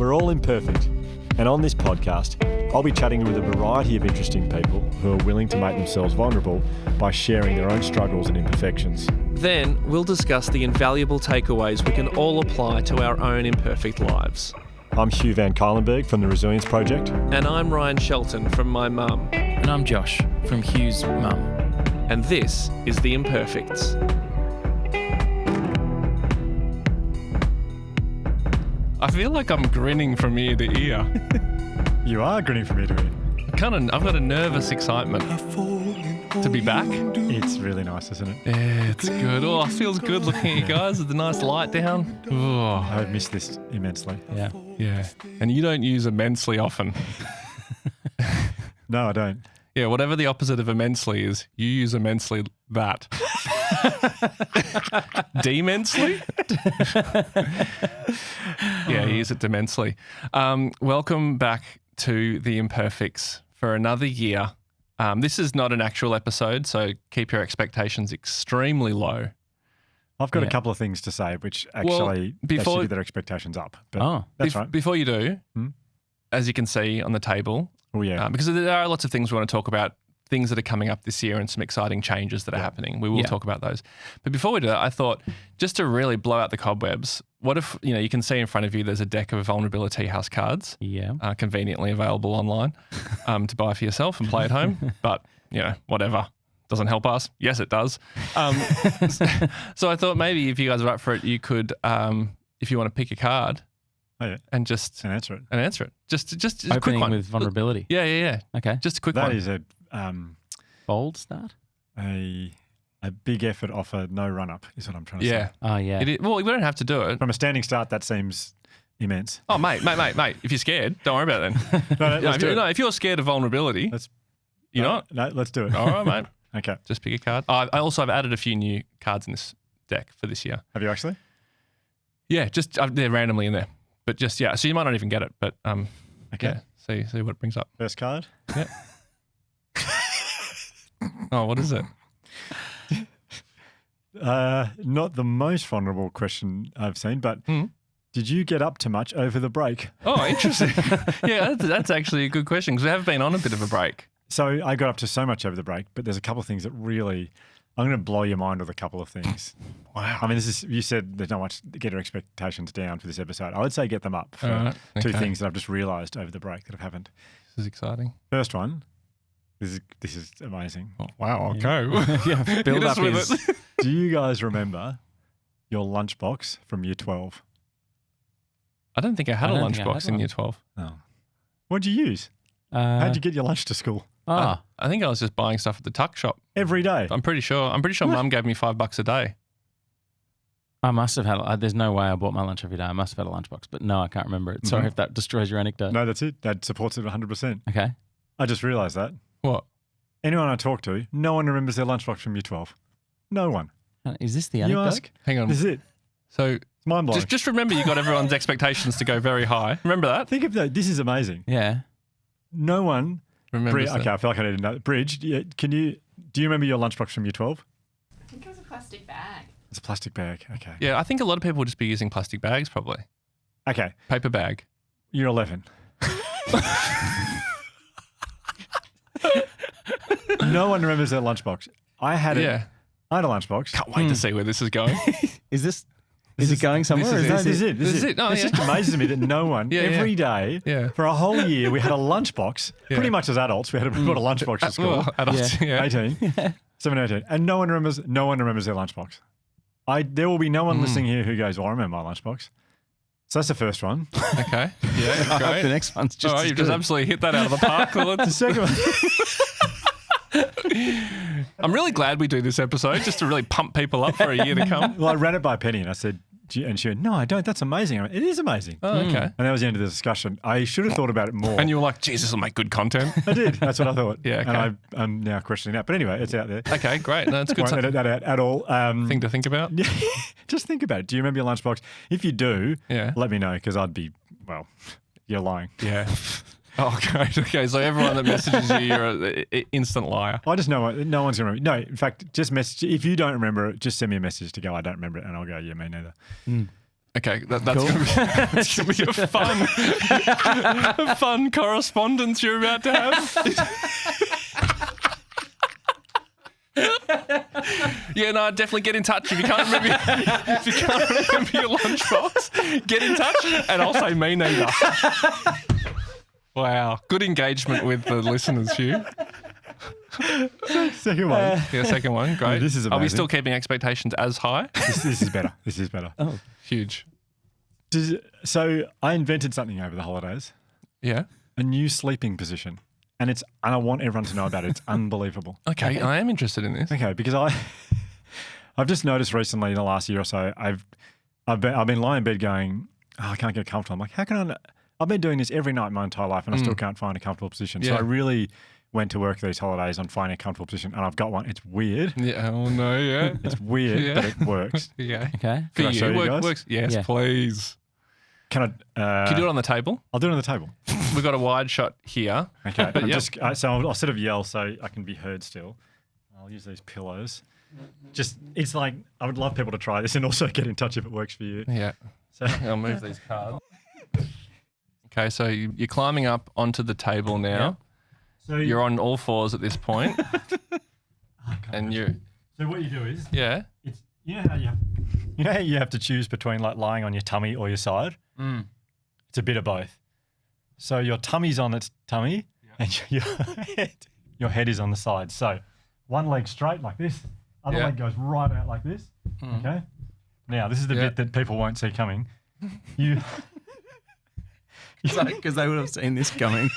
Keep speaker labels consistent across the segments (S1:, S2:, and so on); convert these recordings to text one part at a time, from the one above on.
S1: We're all imperfect, and on this podcast, I'll be chatting with a variety of interesting people who are willing to make themselves vulnerable by sharing their own struggles and imperfections.
S2: Then we'll discuss the invaluable takeaways we can all apply to our own imperfect lives.
S1: I'm Hugh Van Kylenberg from the Resilience Project.
S2: And I'm Ryan Shelton from my mum.
S3: And I'm Josh from Hugh's mum.
S2: And this is the Imperfects. I feel like I'm grinning from ear to ear.
S1: You are grinning from ear to ear.
S2: I've got a nervous excitement to be back.
S1: It's really nice, isn't it?
S2: Yeah, it's good. Oh, it feels good looking at you guys with the nice light down. Oh,
S1: I've missed this immensely.
S2: yeah. And you don't use immensely often.
S1: No, I don't.
S2: Yeah, whatever the opposite of immensely is, you use immensely that. Demensely? Yeah, you use it demensely. Welcome back to the Imperfects for another year. This is not an actual episode, so keep your expectations extremely low.
S1: I've got a couple of things to say, which actually they should get their expectations up. But that's right.
S2: Before you do, as you can see on the table, because there are lots of things we want to talk about, things that are coming up this year and some exciting changes that are happening. We will talk about those. But before we do that, I thought just to really blow out the cobwebs, what if, you can see in front of you there's a deck of vulnerability house cards, conveniently available online to buy for yourself and play at home. But, whatever. Doesn't help us. Yes, it does. So I thought maybe if you guys are up for it, you could, if you want to pick a card, and answer it. Just a quick one
S3: with vulnerability.
S2: Yeah.
S3: Okay.
S2: Just a quick one.
S1: That is a
S3: bold start.
S1: A big effort off a no run up is what I'm trying to say.
S3: Oh yeah.
S2: Well, we don't have to do it.
S1: From a standing start, that seems immense.
S2: Oh, mate. If you're scared, don't worry about it then. If you're scared of vulnerability, you're not.
S1: No, let's do it.
S2: All right, mate.
S1: Okay.
S2: Just pick a card. I also have added a few new cards in this deck for this year.
S1: Have you actually?
S2: Yeah, just they're randomly in there. But so you might not even get it. But
S1: okay.
S2: Yeah, see what it brings up.
S1: First card.
S2: Yeah. Oh, what is it?
S1: Not the most vulnerable question I've seen, but did you get up too much over the break?
S2: Oh, interesting. Yeah, that's actually a good question because we have been on a bit of a break.
S1: So I got up to so much over the break, but there's a couple of things that really, I'm going to blow your mind with a couple of things.
S2: Wow.
S1: I mean, you said there's not much, get your expectations down for this episode. I would say get them up for two things that I've just realised over the break that have happened.
S2: This is exciting.
S1: First one, this is amazing.
S2: Oh, wow, okay.
S3: Yeah, build up is.
S1: Do you guys remember your lunchbox from year 12?
S2: I don't think I had a lunchbox in year 12.
S1: Oh. What'd you use? How'd you get your lunch to school?
S2: I think I was just buying stuff at the tuck shop.
S1: Every day?
S2: I'm pretty sure Mum gave me $5 a day.
S3: I must have had, there's no way I bought my lunch every day. I must have had a lunchbox, but no, I can't remember it. Sorry if that destroys your anecdote.
S1: No, that's it. That supports it 100%.
S3: Okay.
S1: I just realised that.
S2: What?
S1: Anyone I talk to, no one remembers their lunchbox from year 12. No one.
S3: Is this the anecdote?
S1: You ask.
S2: Hang on.
S1: This is it.
S2: So
S1: it's mind-blowing.
S2: Just remember you got everyone's expectations to go very high. Remember that?
S1: Think of that. This is amazing.
S3: Yeah.
S1: No one
S2: remembers that.
S1: Okay, I feel like I need to know. Bridge, do you remember your lunchbox from year 12?
S4: I think it was a plastic bag.
S1: It's a plastic bag. Okay.
S2: Yeah, I think a lot of people would just be using plastic bags probably.
S1: Okay.
S2: Paper bag.
S1: Year 11. No one remembers their lunchbox. I had it.
S2: Yeah.
S1: I had a lunchbox.
S2: Can't wait to see where this is going.
S3: Is it going somewhere?
S1: This is it.
S2: Oh,
S1: it's just amazes me that no one, every day, for a whole year, we had a lunchbox, pretty much as adults, we had a lunchbox at school.
S2: Well, adults, 18.
S1: 17, 18. And no one remembers their lunchbox. There will be no one listening here who goes, well, I remember my lunchbox. So that's the first one.
S2: Okay. Yeah,
S3: I hope the next one's just
S2: you've just absolutely hit that out of the park.
S1: The second one.
S2: I'm really glad we do this episode just to really pump people up for a year to come.
S1: Well, I ran it by Penny and I said, and she went, no, I don't. That's amazing. I went, it is amazing.
S2: Oh, okay.
S1: And that was the end of the discussion. I should have thought about it more.
S2: And you were like, geez, this will make good content.
S1: I did. That's what I thought.
S2: Yeah, okay.
S1: And I'm now questioning that. But anyway, it's out there.
S2: Okay, great. No, it's good.
S1: Won't edit that out at all.
S2: Thing to think about.
S1: Yeah, just think about it. Do you remember your lunchbox? If you do, let me know because I'd be, you're lying.
S2: Yeah. Oh, great. Okay, so everyone that messages you, you're an instant liar.
S1: I just know no one's going to remember. No, in fact, just message. If you don't remember it, just send me a message to go, I don't remember it. And I'll go, yeah, me neither.
S2: Okay, that's
S3: Cool.
S2: gonna be a fun correspondence you're about to have. Yeah, no, definitely get in touch if you can't remember. If you can't remember your lunchbox, get in touch, and I'll say me neither. Wow, good engagement with the listeners, Hugh.
S1: Second one.
S2: Yeah, second one, great.
S1: Yeah, this is
S2: Are we
S1: amazing.
S2: still keeping expectations as high?
S1: This is better. This is better.
S3: Oh,
S2: Huge.
S1: So I invented something over the holidays,
S2: Yeah.
S1: a new sleeping position, and I want everyone to know about it. It's unbelievable.
S2: Okay, I am interested in this.
S1: Okay, because I've just noticed recently in the last year or so, I've been lying in bed going, I can't get comfortable. I'm like, how can I? I've been doing this every night my entire life, and I still can't find a comfortable position. So
S2: Yeah.
S1: I really went to work these holidays on finding a comfortable position, and I've got one. It's weird.
S2: Yeah. Oh no. Yeah.
S1: It's weird,
S2: Yeah.
S1: but it works.
S2: Yeah.
S3: okay.
S2: For
S1: Can I show you guys?
S2: Works. Yes,
S3: Yeah.
S2: please.
S1: Can I?
S2: Can you do it on the table?
S1: I'll do it on the table.
S2: We've got a wide shot here.
S1: Okay.
S2: But yep.
S1: So I'll sort of yell so I can be heard still. I'll use these pillows. It's like I would love people to try this and also get in touch if it works for you.
S2: Yeah.
S1: So
S2: I'll move these cards. Okay, so you're climbing up onto the table now.
S1: So
S2: You're on all fours at this point, and you're
S1: So what you do is
S2: yeah.
S1: it's you know how you have to choose between like lying on your tummy or your side. It's a bit of both. So your tummy's on its tummy, and your head is on the side. So one leg straight like this, other
S2: Yeah.
S1: leg goes right out like this. Okay. Now this is the bit that people won't see coming.
S3: Because they would have seen this coming.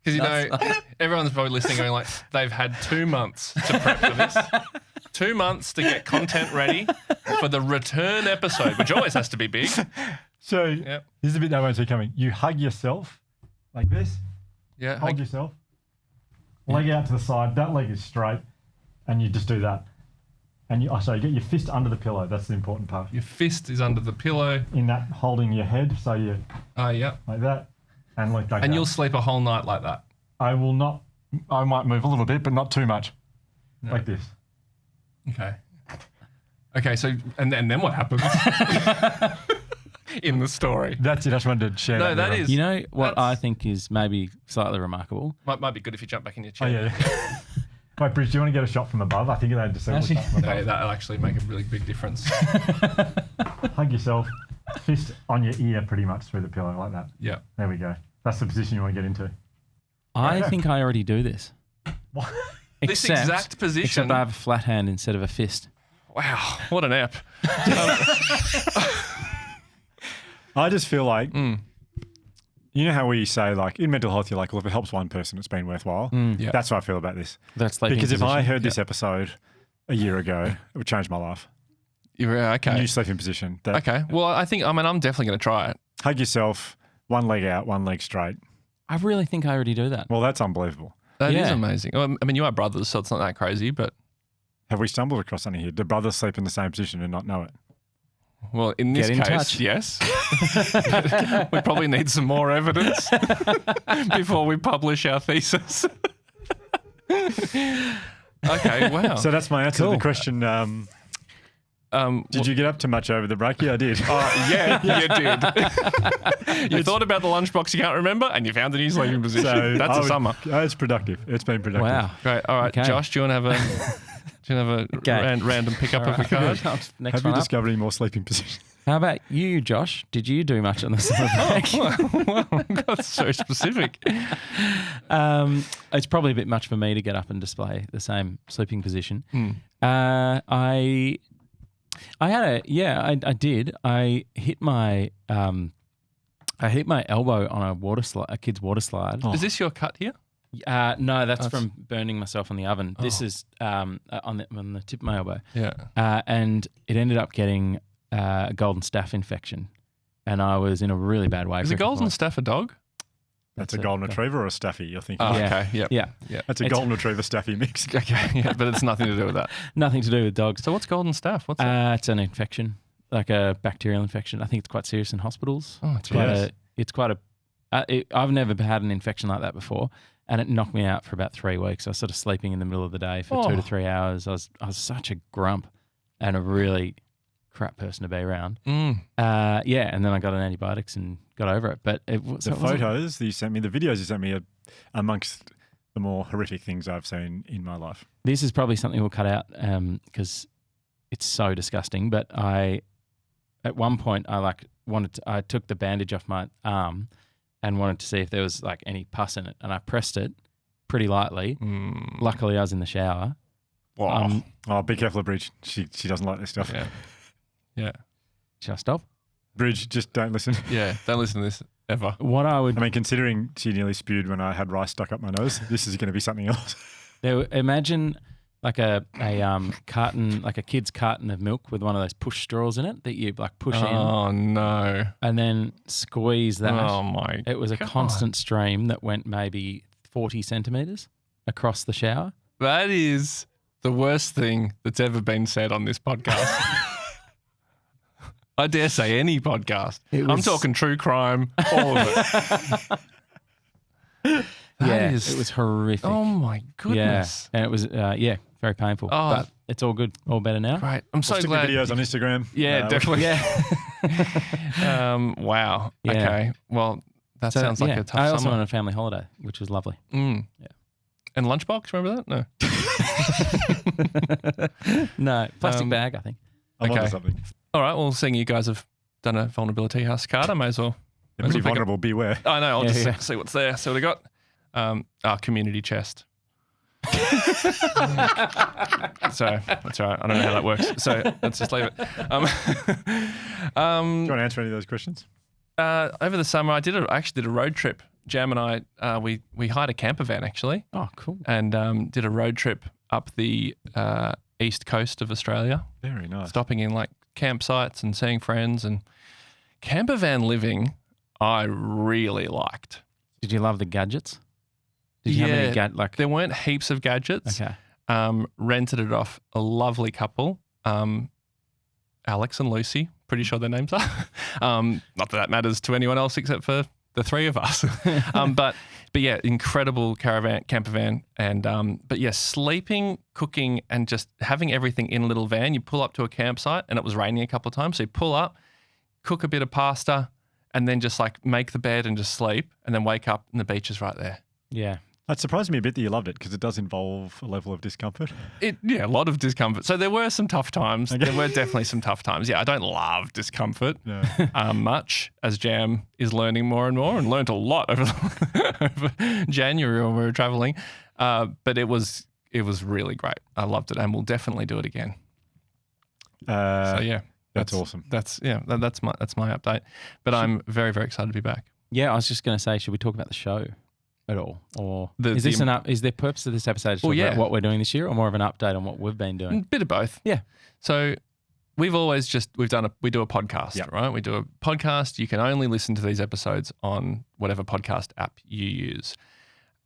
S2: Because, you know, everyone's probably listening going like, they've had 2 months to prep for this. 2 months to get content ready for the return episode, which always has to be big.
S1: So this is the bit they won't see coming. You hug yourself like this.
S2: Yeah.
S1: Hold yourself. Leg out to the side. That leg is straight. And you just do that. And you get your fist under the pillow. That's the important part.
S2: Your fist is under the pillow.
S1: In that, holding your head. So you
S2: Yeah.
S1: like that. And like that.
S2: And you'll sleep a whole night like that.
S1: I will not. I might move a little bit, but not too much.
S2: No.
S1: Like this.
S2: Okay. Okay, so, and then what happens in the story?
S1: That's it. I just wanted to share that.
S2: No,
S1: with
S2: that
S1: everyone.
S2: is.
S3: You know what
S2: That's-
S3: I think is maybe slightly remarkable?
S2: Might be good if you jump back in your
S1: Oh,
S2: chair.
S1: yeah. Wait, Bruce, do you want to get a shot from above? I think they just said
S3: Actually-
S1: shot from above.
S2: That'll actually make a really big difference.
S1: Hug yourself. Fist on your ear pretty much through the pillow like that.
S2: Yeah.
S1: There we go. That's the position you want to get into.
S3: I think I already do this.
S1: What?
S2: This exact position.
S3: Except I have a flat hand instead of a fist.
S2: Wow, what an app.
S1: I just feel like, you know how we say like in mental health, you're like, well, if it helps one person, it's been worthwhile.
S2: Yeah.
S1: That's what I feel about this.
S3: That's sleeping
S1: Because if I
S3: position.
S1: heard this episode a year ago, it would change my life.
S2: Yeah, okay.
S1: New sleeping position. That,
S2: Okay. Well, I'm definitely going to try it.
S1: Hug yourself, one leg out, one leg straight.
S3: I really think I already do that.
S1: Well, that's unbelievable.
S2: That is
S3: Yeah.
S2: amazing. Well, I mean, you are brothers, so it's not that crazy, but
S1: Have we stumbled across something here? Do brothers sleep in the same position and not know it?
S2: well, in this
S3: Get in
S2: case,
S3: touch.
S2: yes. We probably need some more evidence before we publish our thesis. Okay, wow.
S1: So that's my answer to
S3: Cool.
S1: the question. Did you get up too much over the break? Yeah, I did.
S2: Yeah, you did. You thought about the lunchbox you can't remember, and you found a new sleeping position. That's
S1: I
S2: a
S1: would-
S2: summer.
S1: It's productive. It's been productive.
S3: Wow.
S2: Great. All right,
S3: Okay.
S2: Josh, do you want to have a
S3: Okay.
S2: random pickup of a card?
S3: Next
S1: Have you
S3: one up.
S1: discovered any more sleeping positions?
S3: How about you, Josh? Did you do much on the summer break?
S2: Wow, that's so specific.
S3: It's probably a bit much for me to get up and display the same sleeping position. I did. I hit my elbow on a kid's water slide.
S2: Is this your cut here?
S3: No, that's from burning myself in the oven. This is on the tip of my elbow.
S2: Yeah.
S3: And it ended up getting a golden staph infection, and I was in a really bad way.
S2: Is a golden staph a dog?
S1: That's a golden retriever or a staffy, you're thinking?
S2: Oh,
S3: Yeah.
S2: okay. Yep.
S3: Yeah,
S1: That's a golden retriever staffy mix.
S2: Okay. Yeah, but it's nothing to do with that.
S3: nothing to do with dogs.
S2: So what's golden staph? What's that?
S3: It's an infection, like a bacterial infection. I think it's quite serious in hospitals.
S2: Oh, it's
S3: I've never had an infection like that before, and it knocked me out for about 3 weeks. I was sort of sleeping in the middle of the day for 2 to 3 hours. I was such a grump and a really crap person to be around. And then I got on antibiotics and got over it. But the
S1: photos that you sent me, the videos you sent me are amongst the more horrific things I've seen in my life.
S3: This is probably something we'll cut out because it's so disgusting. But at one point, I took the bandage off my arm and wanted to see if there was like any pus in it, and I pressed it pretty lightly. Luckily, I was in the shower.
S1: Wow. Be careful of Bridge. She doesn't like this stuff.
S2: Yeah.
S3: Shall I stop?
S1: Bridge, just don't listen.
S2: Yeah, don't listen to this ever.
S1: Considering she nearly spewed when I had rice stuck up my nose, this is going to be something else.
S3: Imagine like a carton, like a kid's carton of milk with one of those push straws in it that you like push in.
S2: Oh no!
S3: And then squeeze that.
S2: Oh my!
S3: It was a constant stream that went maybe 40 centimeters across the shower.
S2: That is the worst thing that's ever been said on this podcast. I dare say any podcast. I'm talking true crime, all of it.
S3: It was horrific.
S2: Oh my goodness.
S3: Yeah, and it was very painful. But it's all good, all better now.
S2: Great. I'm so glad.
S1: Videos on Instagram.
S2: Yeah, definitely. Wow.
S3: Yeah.
S2: Okay. Well, that sounds like a tough summer.
S3: I also went on a family holiday, which was lovely.
S2: Yeah. And Lunchbox, remember
S3: that? No. No, plastic bag, I think.
S1: I'm onto something.
S2: All right. Well, seeing you guys have done a vulnerability house card, I may as well.
S1: Pretty vulnerable, beware.
S2: I know. I'll just see what's there. See what I got. Our community chest. So that's all right. I don't know how that works. So let's just leave it.
S1: Do you want to answer any of those questions?
S2: Over the summer, I actually did a road trip. Jam and I, we hired a camper van actually.
S3: Oh, cool.
S2: And did a road trip up the east coast of Australia.
S1: Very nice.
S2: Stopping in like campsites and seeing friends, and camper van living I really liked.
S3: Did you love the gadgets? Did you have any
S2: there weren't heaps of gadgets.
S3: Okay.
S2: Rented it off a lovely couple, Alex and Lucy. Pretty sure their names are. Not that matters to anyone else except for the three of us. But yeah, incredible camper van, and but yeah, sleeping, cooking, and just having everything in a little van. You pull up to a campsite, and it was raining a couple of times, so you pull up, cook a bit of pasta, and then just like make the bed and just sleep, and then wake up and the beach is right there.
S3: Yeah.
S1: It surprised me a bit that you loved it because it does involve a level of discomfort.
S2: A lot of discomfort. So there were some tough times. Okay. There were definitely some tough times. Yeah, I don't love discomfort much, as Jam is learning more and more, and learned a lot over January when we were traveling. But it was really great. I loved it, and we'll definitely do it again. So yeah,
S1: that's awesome.
S2: That's my update. But I'm very, very excited to be back.
S3: Yeah, I was just going to say, should we talk about the show at all, or is the purpose of this episode to talk about what we're doing this year, or more of an update on what we've been doing?
S2: A bit of both. Yeah. So we do a podcast, right? We do a podcast. You can only listen to these episodes on whatever podcast app you use.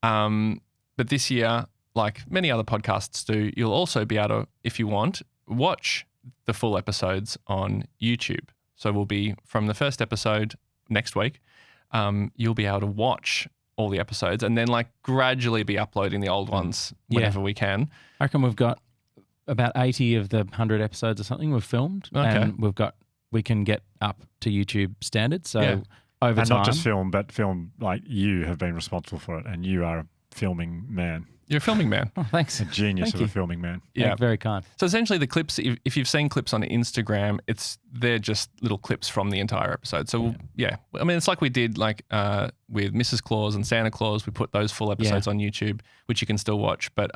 S2: But this year, like many other podcasts do, you'll also be able to, if you want, watch the full episodes on YouTube. So we'll be from the first episode next week. You'll be able to watch all the episodes, and then like gradually be uploading the old ones whenever we can.
S3: I reckon we've got about 80 of the 100 episodes or something we've filmed, and we can get up to YouTube standards. So over time,
S1: not just film, but film like you have been responsible for it, and you are a filming man.
S2: You're a filming man.
S3: Oh, thanks.
S1: A genius of a filming man.
S3: Yeah, very kind.
S2: So essentially the clips, if you've seen clips on Instagram, they're just little clips from the entire episode. So I mean, it's like we did like with Mrs. Claus and Santa Claus. We put those full episodes on YouTube, which you can still watch. But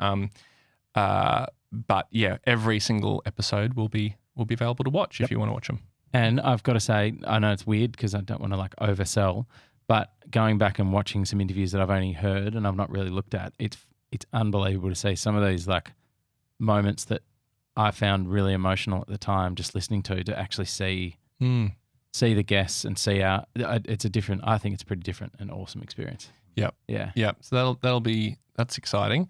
S2: yeah, every single episode will be available to watch if you want to watch them.
S3: And I've got to say, I know it's weird because I don't want to like oversell, but going back and watching some interviews that I've only heard and I've not really looked at, it's unbelievable to see some of these like moments that I found really emotional at the time, just listening to actually see the guests and see I think it's a pretty different and awesome experience.
S2: Yep.
S3: Yeah.
S2: Yep. So that's exciting.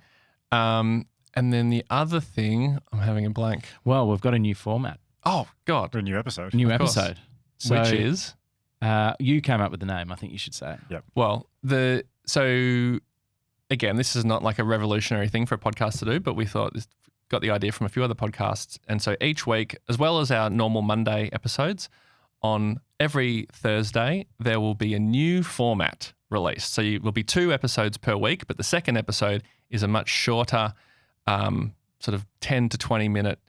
S2: And then the other thing, I'm having a blank.
S3: Well, we've got a new format.
S2: Oh God.
S1: A new episode.
S3: So,
S2: which is?
S3: You came up with the name. I think you should say it.
S1: Yep.
S2: Well, again, this is not like a revolutionary thing for a podcast to do, but we thought it's got the idea from a few other podcasts. And so each week, as well as our normal Monday episodes, on every Thursday, there will be a new format released. So will be 2 episodes per week, but the second episode is a much shorter, sort of 10 to 20 minute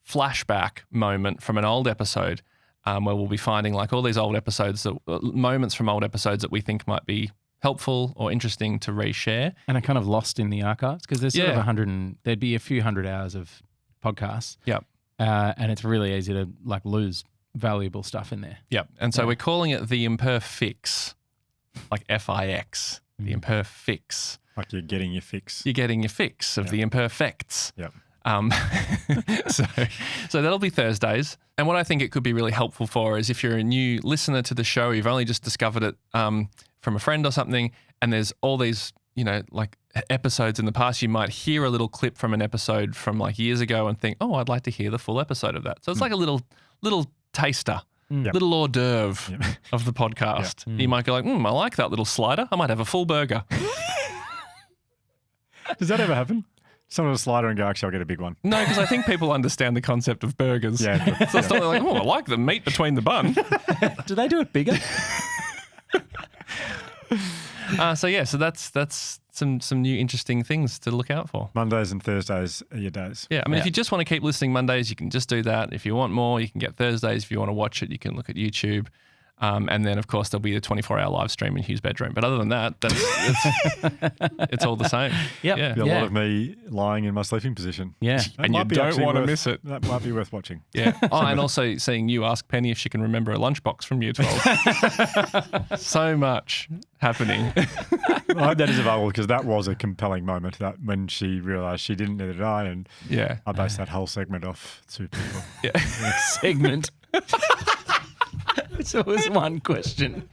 S2: flashback moment from an old episode, where we'll be finding like all these old episodes, moments from old episodes that we think might be helpful or interesting to reshare.
S3: And are kind of lost in the archives because there's sort of there'd be a few hundred hours of podcasts.
S2: Yep.
S3: And it's really easy to like lose valuable stuff in there.
S2: Yep. And so we're calling it the ImperFIX, like FIX, the ImperFIX.
S1: Like you're getting your fix.
S2: You're getting your fix of the imperfects.
S1: Yep.
S2: So that'll be Thursdays. And what I think it could be really helpful for is if you're a new listener to the show, you've only just discovered it from a friend or something, and there's all these, like episodes in the past, you might hear a little clip from an episode from like years ago and think, oh, I'd like to hear the full episode of that. So it's like a little taster. Little hors d'oeuvre of the podcast. You might go like, I like that little slider. I might have a full burger.
S1: Does that ever happen? Someone will slider and go, actually, I'll get a big one.
S2: No, because I think people understand the concept of burgers.
S1: Yeah.
S2: So it's not like, I like the meat between the bun.
S3: Do they do it bigger?
S2: So that's some new interesting things to look out for.
S1: Mondays and Thursdays are your days.
S2: Yeah, I mean, if you just want to keep listening Mondays, you can just do that. If you want more, you can get Thursdays. If you want to watch it, you can look at YouTube. And then, of course, there'll be the 24-hour live stream in Hugh's bedroom. But other than that, it's all the same.
S3: Yep.
S2: Yeah.
S1: A lot of me lying in my sleeping position.
S3: Yeah.
S1: That
S2: And you
S1: might be
S2: don't
S1: actually
S2: want to
S1: worth-
S2: miss it.
S1: That might be worth watching.
S2: Yeah. Oh, and also seeing you ask Penny if she can remember a lunchbox from year 12. So much happening.
S1: I hope that is available because that was a compelling moment that when she realised she didn't, neither did I. And
S2: Yeah.
S1: I based that whole segment off 2 people.
S2: Yeah.
S3: Segment. So it was one question.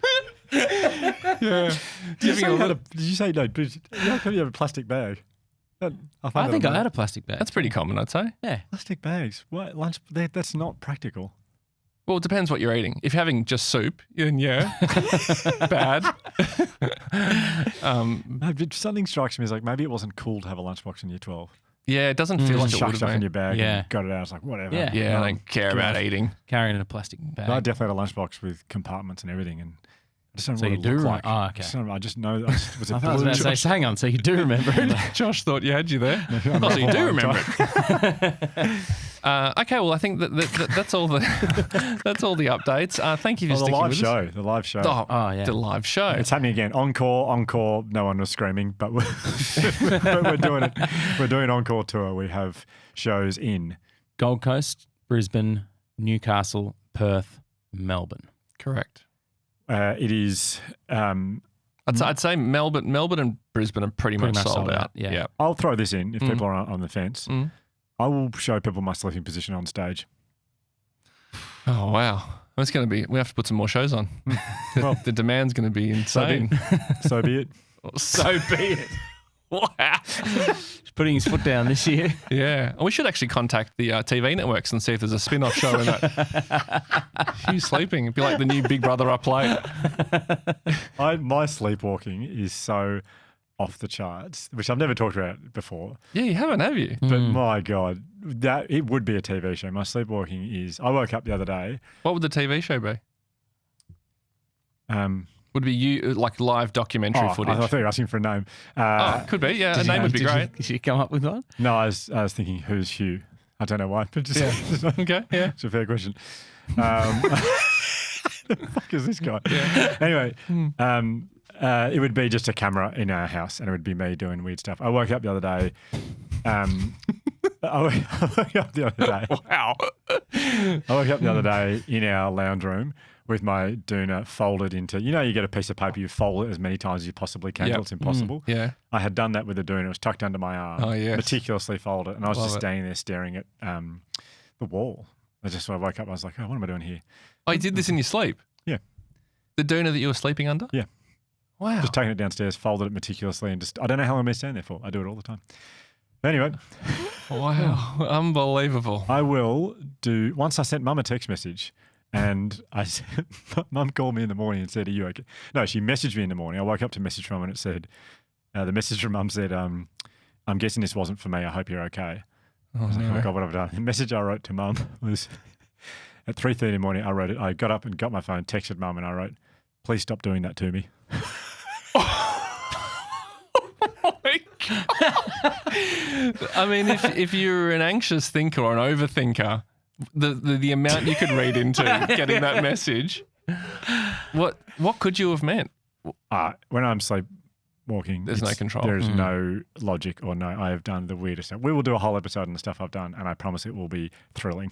S2: Yeah.
S1: Did you say no? Did you have a plastic bag?
S3: I think I had a plastic bag.
S2: That's pretty common, I'd say.
S3: Yeah.
S1: plastic bags. What lunch? That's not practical.
S2: Well, it depends what you're eating. If you're having just soup, then yeah, bad.
S1: Something strikes me as like maybe it wasn't cool to have a lunchbox in year 12.
S2: Yeah, it doesn't feel like it
S1: Chuck
S2: would
S1: stuff
S2: have
S1: in
S2: been.
S1: your bag
S3: Yeah.
S1: and got it out. It's like, whatever.
S3: Yeah.
S2: Yeah,
S1: No,
S2: I don't care
S1: get
S2: about
S1: off.
S2: eating.
S3: Carrying in a plastic bag.
S1: I definitely had a lunchbox with compartments and everything, and I just don't know
S3: So
S1: what
S3: you
S1: it
S3: do
S1: looked
S3: remember-
S1: like.
S3: oh, okay.
S1: I just know. Was it
S3: I thought I was
S1: blue?
S3: about to say, hang on, so you do remember it?
S2: Josh thought you had you there. Oh, so you do remember it. Okay, well, I think that's all the that's all the updates. Thank you for
S1: Oh, the
S2: sticking
S1: live
S2: with
S1: show.
S2: us.
S1: The live show.
S3: Oh, yeah.
S2: The live show.
S1: It's happening again. Encore. No one was screaming, but we're doing it. We're doing encore tour. We have shows in
S3: Gold Coast, Brisbane, Newcastle, Perth, Melbourne.
S2: Correct.
S1: It is.
S2: I'd say Melbourne and Brisbane are pretty much sold out.
S3: Yeah.
S1: I'll throw this in if people are on the fence.
S2: Mm.
S1: I will show people my sleeping position on stage.
S2: Oh wow, it's going to be. We have to put some more shows on.
S1: Well,
S2: the demand's going to be insane.
S1: So be it.
S2: So be it. Wow.
S3: He's putting his foot down this year.
S2: Yeah. We should actually contact the TV networks and see if there's a spin-off show in that. Hugh sleeping. It'd be like the new Big Brother up late.
S1: My sleepwalking is so off the charts, which I've never talked about before.
S2: Yeah, you haven't, have you?
S1: But my God, that it would be a TV show. My sleepwalking is. I woke up the other day.
S2: What would the TV show be? Would it be you, like live documentary footage?
S1: I thought you were asking for a name.
S2: Could be. Yeah, a name would be great.
S3: Did you come up with one?
S1: No, I was thinking, who's Hugh? I don't know why, but just,
S2: Okay, yeah.
S1: it's a fair question. The fuck is this guy?
S2: Yeah.
S1: Anyway, it would be just a camera in our house, and it would be me doing weird stuff. I woke up the other day. I woke up the other day.
S2: Wow.
S1: I woke up the other day in our lounge room with my doona folded into, you get a piece of paper, you fold it as many times as you possibly can till it's impossible.
S2: Yeah.
S1: I had done that with the doona. It was tucked under my arm,
S2: Oh, yes.
S1: meticulously folded, and I was
S2: Love
S1: just
S2: it.
S1: standing there staring at the wall. When I woke up, I was like, oh, what am I doing here?
S2: Oh, you did this in your sleep?
S1: Yeah.
S2: The doona that you were sleeping under?
S1: Yeah.
S2: Wow.
S1: Just taking it downstairs, folded it meticulously, and I don't know how long I'm going to stand there for. I do it all the time. Anyway,
S2: Wow. Unbelievable.
S1: I will do, once I sent Mum a text message, and Mum called me in the morning and said, are you okay? No, she messaged me in the morning. I woke up to message from Mum and it said, the message from Mum said, I'm guessing this wasn't for me. I hope you're okay. I was like, oh my God, what have I done? The message I wrote to Mum was at 3:30 in the morning. I wrote it. I got up and got my phone, texted Mum, and I wrote, "Please stop doing that to me."
S2: I mean, if you're an anxious thinker or an overthinker, the amount you could read into getting that message, what could you have meant?
S1: When I'm sleepwalking,
S2: there's no control.
S1: There's no logic or I have done the weirdest stuff. We will do a whole episode on the stuff I've done, and I promise it will be thrilling.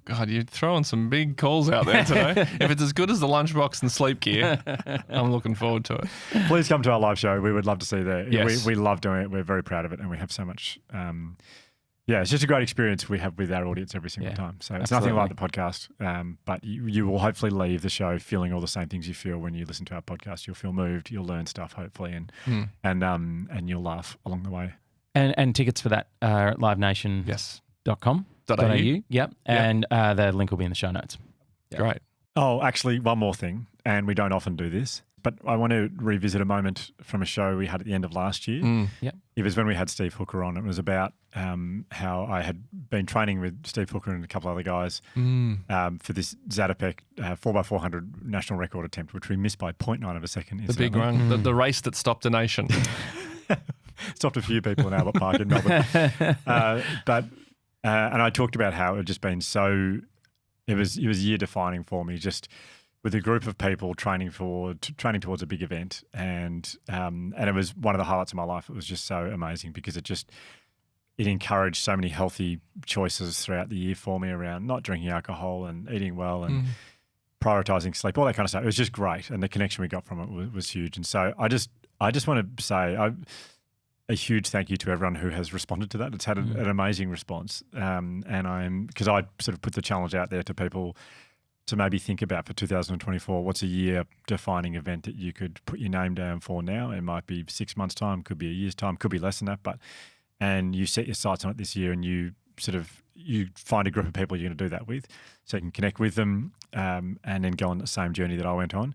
S2: God, you're throwing some big calls out there today. If it's as good as the Lunchbox and sleep gear, I'm looking forward to it.
S1: Please come to our live show. We would love to see you there.
S2: Yes.
S1: We love doing it. We're very proud of it, and we have so much. It's just a great experience we have with our audience every single time. So it's nothing like the podcast, but you will hopefully leave the show feeling all the same things you feel when you listen to our podcast. You'll feel moved. You'll learn stuff, hopefully, and you'll laugh along the way.
S3: And tickets for that are livenation.com. .au. Yep. And the link will be in the show notes.
S2: Yep. Great.
S1: Oh, actually, one more thing, and we don't often do this, but I want to revisit a moment from a show we had at the end of last year.
S3: Yep.
S1: It was when we had Steve Hooker on. It was about how I had been training with Steve Hooker and a couple other guys for this Zatopek 4x400 national record attempt, which we missed by 0.9 of a second.
S2: The big run, the race that stopped a nation.
S1: Stopped a few people in Albert Park in Melbourne. And I talked about how it had just been it was year defining for me, just with a group of people training towards a big event, and it was one of the highlights of my life. It was just so amazing because it encouraged so many healthy choices throughout the year for me around not drinking alcohol and eating well and prioritizing sleep, all that kind of stuff. It was just great, and the connection we got from it was huge. And so I just want to say a huge thank you to everyone who has responded to that. It's had an amazing response. Because I sort of put the challenge out there to people to maybe think about for 2024, what's a year defining event that you could put your name down for now? It might be 6 months' time, could be a year's time, could be less than that, and you set your sights on it this year and you find a group of people you're going to do that with so you can connect with them and then go on the same journey that I went on.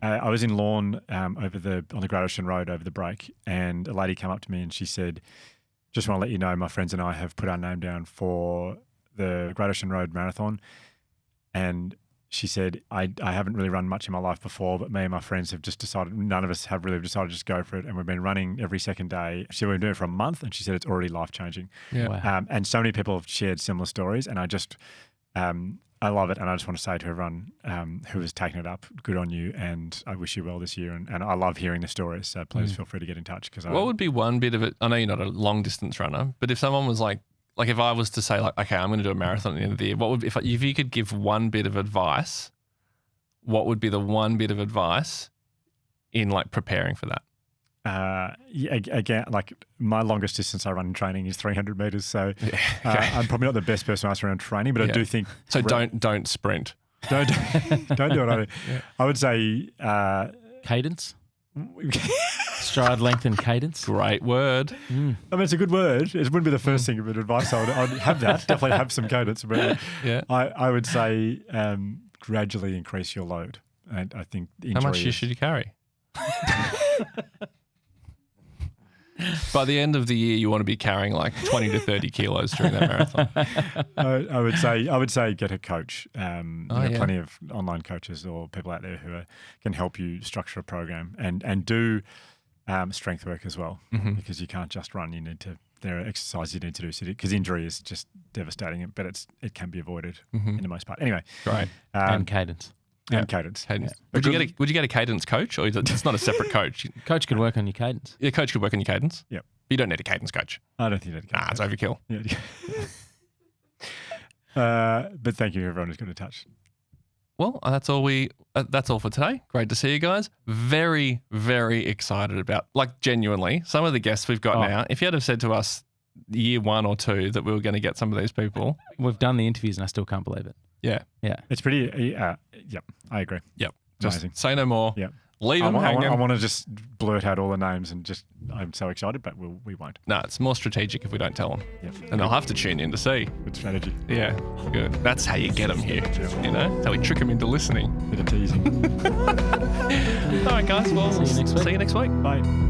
S1: I was in Lorne on the Great Ocean Road over the break, and a lady came up to me and she said, "Just want to let you know my friends and I have put our name down for the Great Ocean Road Marathon." And she said, I haven't really run much in my life before, but me and my friends have just decided, none of us have really decided to just go for it. And we've been running every second day. She said, we've been doing it for a month, and she said it's already life-changing.
S2: Yeah.
S3: Wow.
S1: And so many people have shared similar stories, and I love it. And I just want to say to everyone who has taken it up, good on you, and I wish you well this year. And I love hearing the stories, so please feel free to get in touch.
S2: What would be one bit of it? I know you're not a long-distance runner, but if someone was like if I was to say okay, I'm going to do a marathon at the end of the year, what would if you could give one bit of advice, what would be the one bit of advice in preparing for that?
S1: Again, my longest distance I run in training is 300 meters. So I'm probably not the best person to ask around training, but I do think.
S2: So don't sprint.
S1: Don't do it. I would say
S3: cadence. Stride length and cadence.
S2: Great word.
S1: I mean, it's a good word. It wouldn't be the first thing of advice. I'd have that. Definitely have some cadence. But I would say gradually increase your load. And I think
S2: how much should you carry? By the end of the year, you want to be carrying 20 to 30 kilos during that marathon.
S1: I would say get a coach. There are plenty of online coaches or people out there who can help you structure a program and do strength work as well, because you can't just run. There are exercises you need to do because injury is just devastating, but it can be avoided in the most part. Anyway,
S2: great.
S3: And cadence.
S1: And cadence.
S2: Yeah. Would you get a cadence coach, or it's not a separate coach?
S3: Coach could work on your cadence.
S2: Yeah, coach could work on your cadence.
S1: Yep.
S2: But you don't need a cadence coach.
S1: I don't think you need a cadence
S2: coach. It's overkill.
S1: Yeah. But thank you everyone who's got in touch.
S2: Well, that's all for today. Great to see you guys. Very, very excited about, genuinely, some of the guests we've got now. If you had have said to us year 1 or 2 that we were going to get some of these people.
S3: We've done the interviews and I still can't believe it.
S2: Yeah.
S3: Yeah.
S1: It's pretty, yep, I agree.
S2: Yep.
S1: Just amazing.
S2: Say no more.
S1: Yep.
S2: Leave them hanging.
S1: I want to just blurt out all the names and I'm so excited, but we won't.
S2: No, it's more strategic if we don't tell them.
S1: Yep.
S2: And they'll have to tune in to see.
S1: Good strategy.
S2: Yeah, good. That's how you get them here. Yep. That's how we trick them into listening.
S1: Bit of teasing.
S2: All right, guys. Well,
S3: see you next week.
S2: See you next week.
S1: Bye.